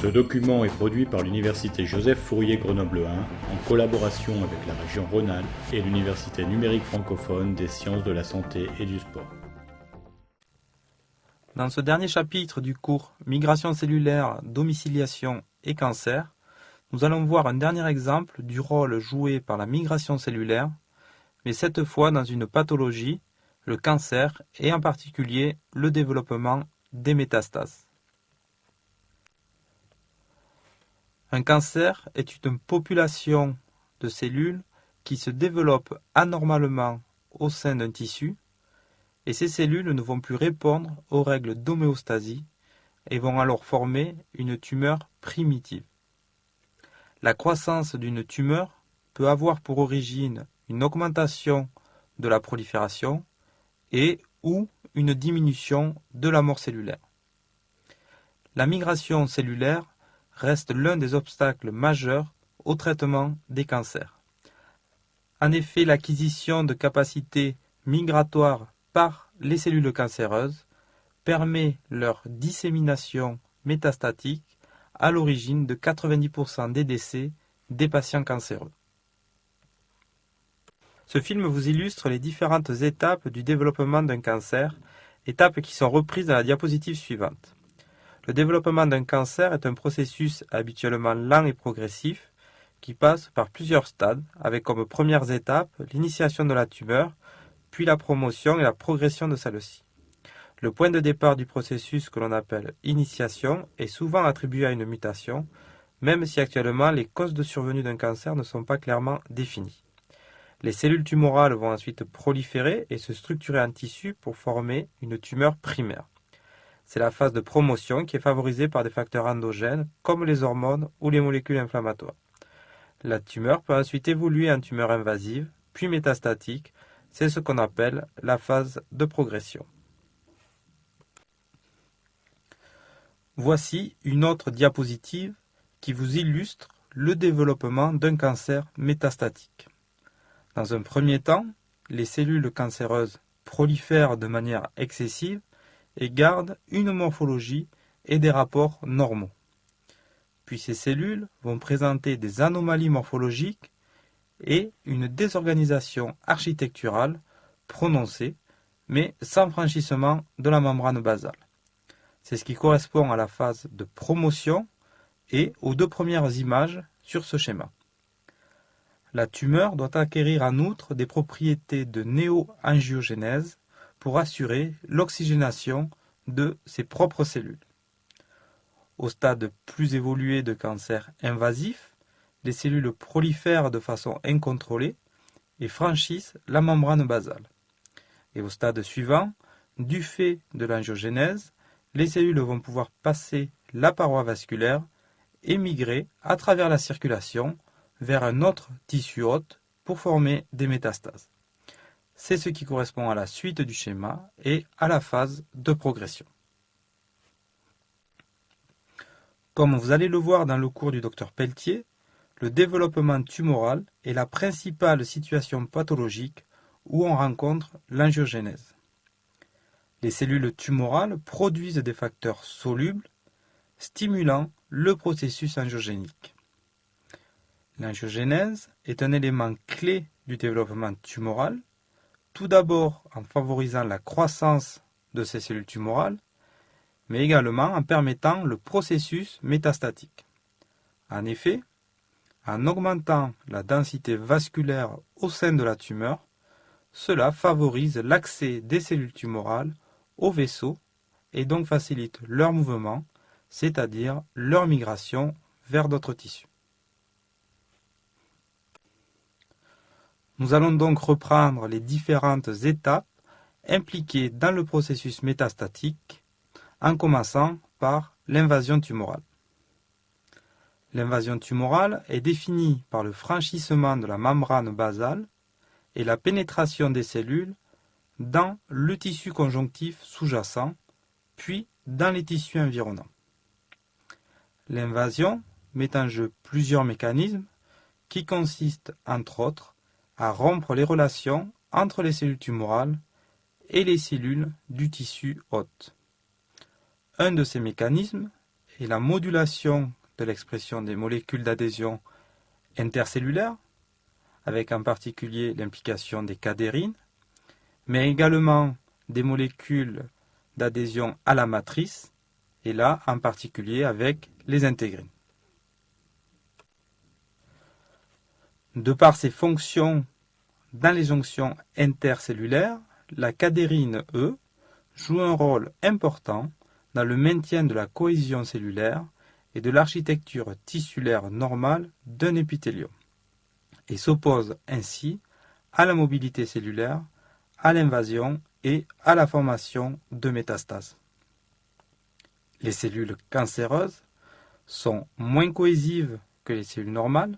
Ce document est produit par l'Université Joseph Fourier Grenoble 1 en collaboration avec la région Rhône-Alpes et l'Université numérique francophone des sciences de la santé et du sport. Dans ce dernier chapitre du cours Migration cellulaire, domiciliation et cancer, nous allons voir un dernier exemple du rôle joué par la migration cellulaire, mais cette fois dans une pathologie, le cancer et en particulier le développement des métastases. Un cancer est une population de cellules qui se développent anormalement au sein d'un tissu et ces cellules ne vont plus répondre aux règles d'homéostasie et vont alors former une tumeur primitive. La croissance d'une tumeur peut avoir pour origine une augmentation de la prolifération et ou une diminution de la mort cellulaire. La migration cellulaire reste l'un des obstacles majeurs au traitement des cancers. En effet, l'acquisition de capacités migratoires par les cellules cancéreuses permet leur dissémination métastatique à l'origine de 90% des décès des patients cancéreux. Ce film vous illustre les différentes étapes du développement d'un cancer, étapes qui sont reprises dans la diapositive suivante. Le développement d'un cancer est un processus habituellement lent et progressif qui passe par plusieurs stades, avec comme premières étapes l'initiation de la tumeur, puis la promotion et la progression de celle-ci. Le point de départ du processus que l'on appelle initiation est souvent attribué à une mutation, même si actuellement les causes de survenue d'un cancer ne sont pas clairement définies. Les cellules tumorales vont ensuite proliférer et se structurer en tissu pour former une tumeur primaire. C'est la phase de promotion qui est favorisée par des facteurs endogènes comme les hormones ou les molécules inflammatoires. La tumeur peut ensuite évoluer en tumeur invasive, puis métastatique. C'est ce qu'on appelle la phase de progression. Voici une autre diapositive qui vous illustre le développement d'un cancer métastatique. Dans un premier temps, les cellules cancéreuses prolifèrent de manière excessive et gardent une morphologie et des rapports normaux. Puis ces cellules vont présenter des anomalies morphologiques et une désorganisation architecturale prononcée, mais sans franchissement de la membrane basale. C'est ce qui correspond à la phase de promotion et aux deux premières images sur ce schéma. La tumeur doit acquérir en outre des propriétés de néoangiogénèse pour assurer l'oxygénation de ses propres cellules. Au stade plus évolué de cancer invasif, les cellules prolifèrent de façon incontrôlée et franchissent la membrane basale. Et au stade suivant, du fait de l'angiogénèse, les cellules vont pouvoir passer la paroi vasculaire et migrer à travers la circulation vers un autre tissu hôte pour former des métastases. C'est ce qui correspond à la suite du schéma et à la phase de progression. Comme vous allez le voir dans le cours du Dr Pelletier, le développement tumoral est la principale situation pathologique où on rencontre l'angiogénèse. Les cellules tumorales produisent des facteurs solubles stimulant le processus angiogénique. L'angiogénèse est un élément clé du développement tumoral, tout d'abord en favorisant la croissance de ces cellules tumorales, mais également en permettant le processus métastatique. En effet, en augmentant la densité vasculaire au sein de la tumeur, cela favorise l'accès des cellules tumorales aux vaisseaux et donc facilite leur mouvement, c'est-à-dire leur migration vers d'autres tissus. Nous allons donc reprendre les différentes étapes impliquées dans le processus métastatique, en commençant par l'invasion tumorale. L'invasion tumorale est définie par le franchissement de la membrane basale et la pénétration des cellules dans le tissu conjonctif sous-jacent, puis dans les tissus environnants. L'invasion met en jeu plusieurs mécanismes qui consistent, entre autres, à rompre les relations entre les cellules tumorales et les cellules du tissu hôte. Un de ces mécanismes et la modulation de l'expression des molécules d'adhésion intercellulaire, avec en particulier l'implication des cadérines, mais également des molécules d'adhésion à la matrice, et là en particulier avec les intégrines. De par ses fonctions dans les jonctions intercellulaires, la cadérine E joue un rôle important dans le maintien de la cohésion cellulaire et de l'architecture tissulaire normale d'un épithélium, et s'oppose ainsi à la mobilité cellulaire, à l'invasion et à la formation de métastases. Les cellules cancéreuses sont moins cohésives que les cellules normales.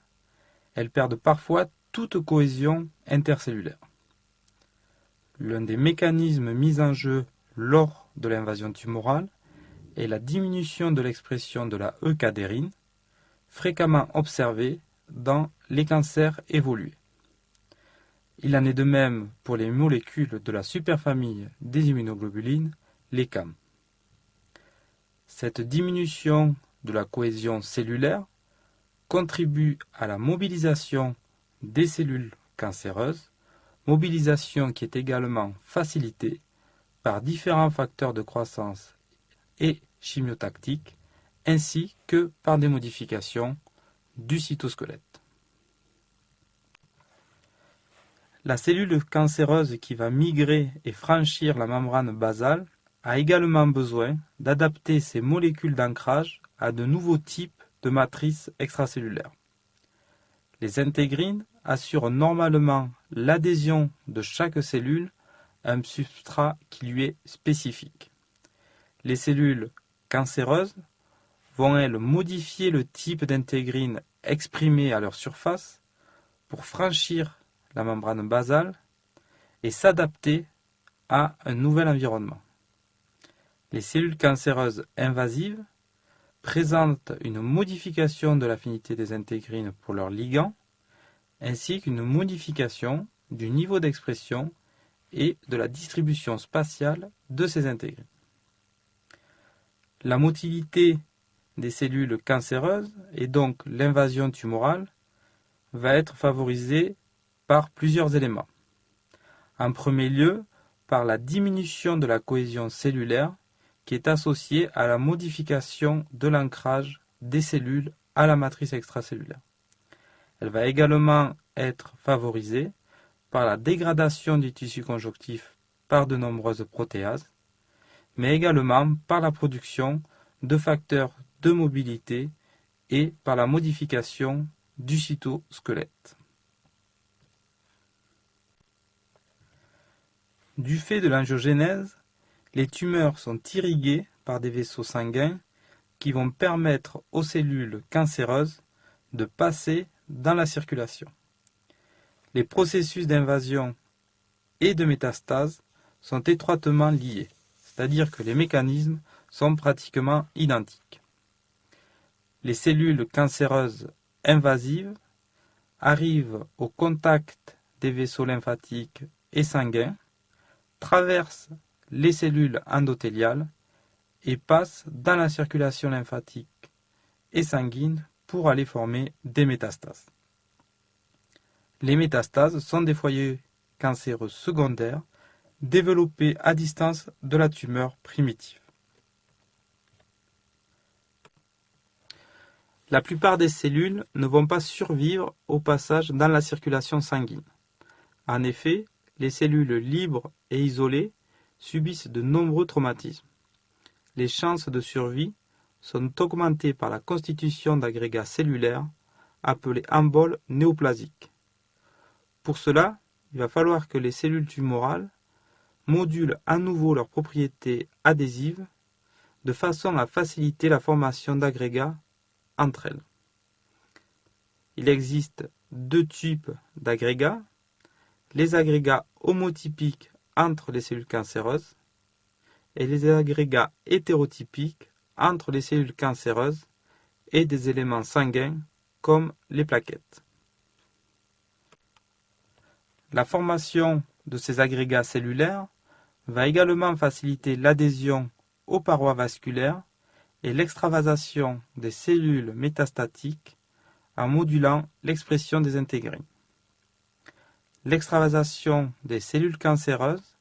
Elles perdent parfois toute cohésion intercellulaire. L'un des mécanismes mis en jeu lors de l'invasion tumorale est la diminution de l'expression de la E-cadérine, fréquemment observée dans les cancers évolués. Il en est de même pour les molécules de la superfamille des immunoglobulines, les CAM. Cette diminution de la cohésion cellulaire contribue à la mobilisation des cellules cancéreuses, mobilisation qui est également facilitée par différents facteurs de croissance et chimiotactiques, ainsi que par des modifications du cytosquelette. La cellule cancéreuse qui va migrer et franchir la membrane basale a également besoin d'adapter ses molécules d'ancrage à de nouveaux types de matrices extracellulaires. Les intégrines assurent normalement l'adhésion de chaque cellule à un substrat qui lui est spécifique. Les cellules cancéreuses vont, elles, modifier le type d'intégrine exprimé à leur surface pour franchir la membrane basale et s'adapter à un nouvel environnement. Les cellules cancéreuses invasives présentent une modification de l'affinité des intégrines pour leurs ligands, ainsi qu'une modification du niveau d'expression et de la distribution spatiale de ces intégrines. La motilité des cellules cancéreuses et donc l'invasion tumorale va être favorisée par plusieurs éléments. En premier lieu, par la diminution de la cohésion cellulaire qui est associée à la modification de l'ancrage des cellules à la matrice extracellulaire. Elle va également être favorisée par la dégradation du tissu conjonctif par de nombreuses protéases, mais également par la production de facteurs de mobilité et par la modification du cytosquelette. Du fait de l'angiogénèse, les tumeurs sont irriguées par des vaisseaux sanguins qui vont permettre aux cellules cancéreuses de passer dans la circulation. Les processus d'invasion et de métastase sont étroitement liés, c'est-à-dire que les mécanismes sont pratiquement identiques. Les cellules cancéreuses invasives arrivent au contact des vaisseaux lymphatiques et sanguins, traversent les cellules endothéliales et passent dans la circulation lymphatique et sanguine pour aller former des métastases. Les métastases sont des foyers cancéreux secondaires développés à distance de la tumeur primitive. La plupart des cellules ne vont pas survivre au passage dans la circulation sanguine. En effet, les cellules libres et isolées subissent de nombreux traumatismes. Les chances de survie sont augmentées par la constitution d'agrégats cellulaires appelés emboles néoplasiques. Pour cela, il va falloir que les cellules tumorales modulent à nouveau leurs propriétés adhésives de façon à faciliter la formation d'agrégats entre elles. Il existe deux types d'agrégats, les agrégats homotypiques entre les cellules cancéreuses et les agrégats hétérotypiques entre les cellules cancéreuses et des éléments sanguins comme les plaquettes. La formation de ces agrégats cellulaires va également faciliter l'adhésion aux parois vasculaires et l'extravasation des cellules métastatiques en modulant l'expression des intégrines. L'extravasation des cellules cancéreuses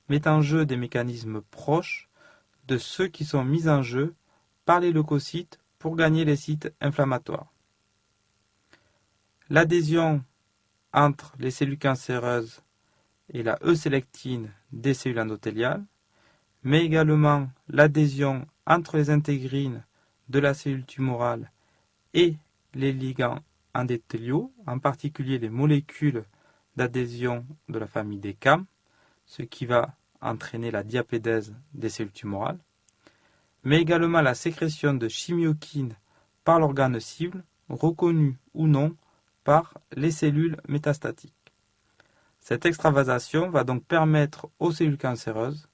met en jeu des mécanismes proches de ceux qui sont mis en jeu par les leucocytes pour gagner les sites inflammatoires. L'adhésion entre les cellules cancéreuses et la E-sélectine des cellules endothéliales, mais également l'adhésion entre les intégrines de la cellule tumorale et les ligands endothéliaux, en particulier les molécules d'adhésion de la famille des CAM, ce qui va entraîner la diapédèse des cellules tumorales, mais également la sécrétion de chimiokines par l'organe cible, reconnu ou non par les cellules métastatiques. Cette extravasation va donc permettre aux cellules cancéreuses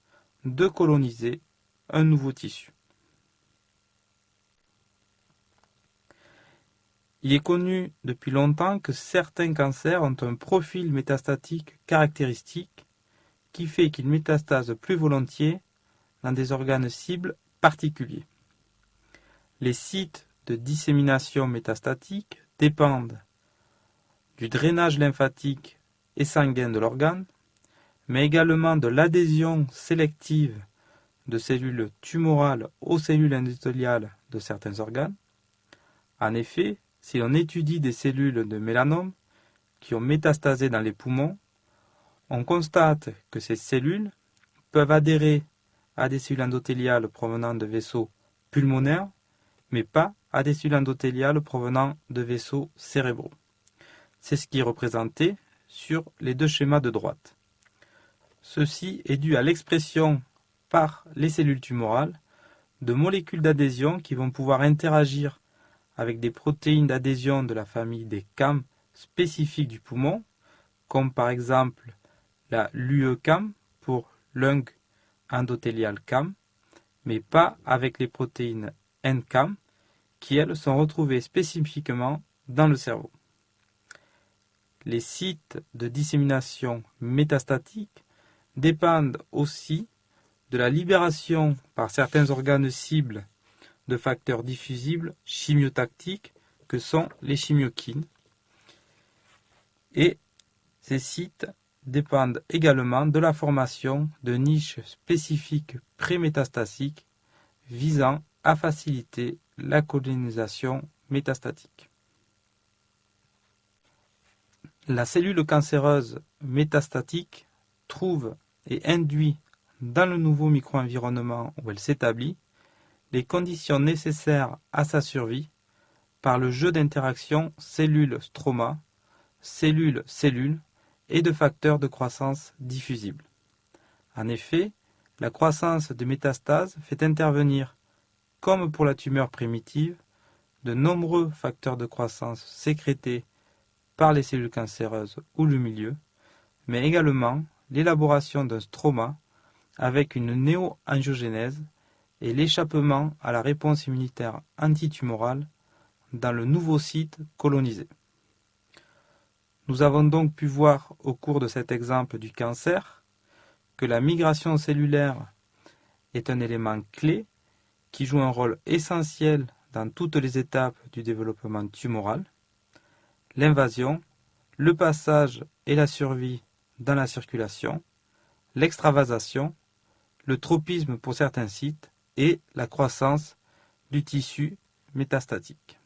de coloniser un nouveau tissu. Il est connu depuis longtemps que certains cancers ont un profil métastatique caractéristique qui fait qu'ils métastasent plus volontiers dans des organes cibles particuliers. Les sites de dissémination métastatique dépendent du drainage lymphatique et sanguin de l'organe, mais également de l'adhésion sélective de cellules tumorales aux cellules endothéliales de certains organes. En effet, si l'on étudie des cellules de mélanome qui ont métastasé dans les poumons, on constate que ces cellules peuvent adhérer à des cellules endothéliales provenant de vaisseaux pulmonaires, mais pas à des cellules endothéliales provenant de vaisseaux cérébraux. C'est ce qui est représenté sur les deux schémas de droite. Ceci est dû à l'expression par les cellules tumorales de molécules d'adhésion qui vont pouvoir interagir avec des protéines d'adhésion de la famille des CAM spécifiques du poumon, comme par exemple la LUE-CAM pour lung endothélial CAM, mais pas avec les protéines NCAM qui, elles, sont retrouvées spécifiquement dans le cerveau. Les sites de dissémination métastatique dépendent aussi de la libération par certains organes cibles de facteurs diffusibles chimiotactiques que sont les chimiokines. Et ces sites dépendent également de la formation de niches spécifiques prémétastatiques visant à faciliter la colonisation métastatique. La cellule cancéreuse métastatique trouve et induit dans le nouveau micro-environnement où elle s'établit les conditions nécessaires à sa survie par le jeu d'interaction cellule-stroma, cellule-cellule et de facteurs de croissance diffusibles. En effet, la croissance de métastases fait intervenir, comme pour la tumeur primitive, de nombreux facteurs de croissance sécrétés par les cellules cancéreuses ou le milieu, mais également l'élaboration d'un stroma avec une néo-angiogénèse et l'échappement à la réponse immunitaire antitumorale dans le nouveau site colonisé. Nous avons donc pu voir au cours de cet exemple du cancer que la migration cellulaire est un élément clé qui joue un rôle essentiel dans toutes les étapes du développement tumoral. L'invasion, le passage et la survie dans la circulation, l'extravasation, le tropisme pour certains sites et la croissance du tissu métastatique.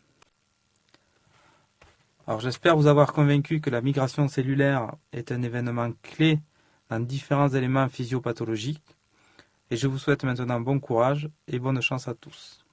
Alors j'espère vous avoir convaincu que la migration cellulaire est un événement clé dans différents éléments physiopathologiques et je vous souhaite maintenant bon courage et bonne chance à tous.